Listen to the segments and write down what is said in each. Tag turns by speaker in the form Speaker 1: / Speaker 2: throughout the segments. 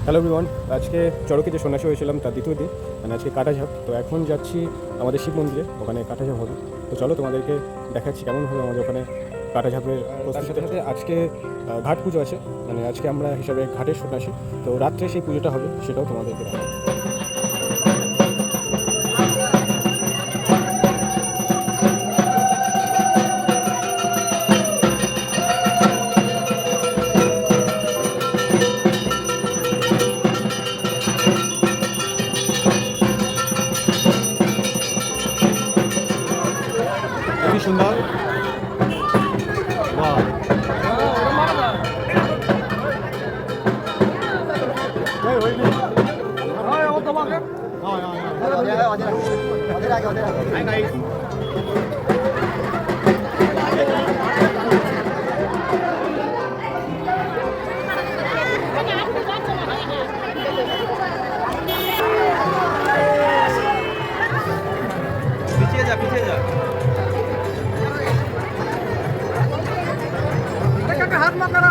Speaker 1: Hello everyone, আজকে চড়কে যে সন্ন্যাসী হয়েছিলাম তার দ্বিতীয় দিন, মানে আজকে কাটাঝাপ। তো এখন যাচ্ছি আমাদের শিব মন্দিরে, ওখানে কাটাঝাপ হবে। তো চলো তোমাদেরকে দেখাচ্ছি কেমন হবে আমাদের ওখানে কাটাঝাপের প্রস্তুতি। সাথে আজকে ঘাট পুজো আছে, মানে আজকে আমরা হিসাবে ঘাটের সন্ন্যাসী। তো রাত্রে সেই পুজোটা হবে, সেটাও তোমাদেরকে দেখাবো। খুবই সুন্দর।
Speaker 2: পিছিয়ে যা পিছিয়ে যা হাত মা করো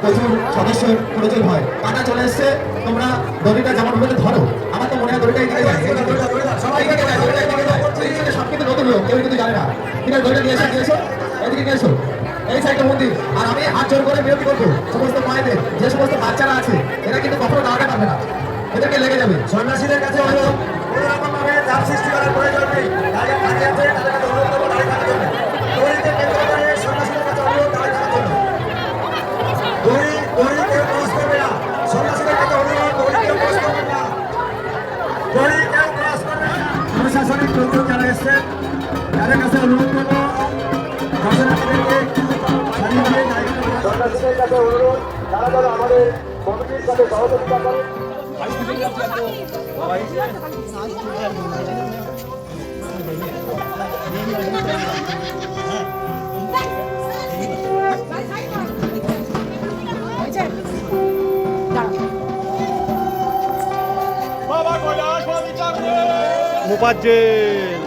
Speaker 3: প্রচুর সদস্য প্রচুর হয়। কাটা চলে এসছে, তোমরা দড়িটা যেমন ভাবে ধরো। আমার তো মনে হয় দড়িটা এদিকে যায়, সবাই এদিকে যায়, দড়িটা এদিকে যায়। সব কিন্তু নতুন লোক, কেউ কিন্তু জানে না। ঠিক আছে, দড়িটা নিয়ে এসো, এদিকে নিয়ে এসো, এই সাইডে মন্দির। আর আমি হাত জোর করে বিরতি করবো সমস্ত মায়েদের, যে সমস্ত বাচ্চারা আছে এরা কিন্তু কখনো দাঁড়াতে পারবে না, এদেরকে লেগে যাবে। সন্ন্যাসীদের কাছে অনুরোধ, কোনো রকম ভাবে চাপ সৃষ্টি করার প্রয়োজন নেই। দাঁড়িয়ে আছে তাদের কাছে অনুরোধ করবো দাঁড়িয়ে থাকার জন্য। দড়িতে কেন্দ্র করে সন্ন্যাসীদের কাছে অনুরোধ দাঁড়িয়ে থাকার জন্য। দড়ি কেউ ক্রস করবে না, সন্ন্যাসীদের কাছে অনুরোধ, দড়ি কেউ ক্রস করবে না, দড়ি কেউ ক্রস করবে না। প্রশাসনিক লোকজন যারা এসছেন তাদের কাছে অনুরোধ করবো দর্শনার্থীদেরকে স্বাধীনভাবে জায়গা। সন্ন্যাসীদের কাছে অনুরোধ, তারা যেন আমাদের কমিটির সাথে সহযোগিতা করে।
Speaker 1: মুপাজ্জেল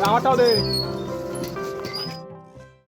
Speaker 1: আমারটাও দে।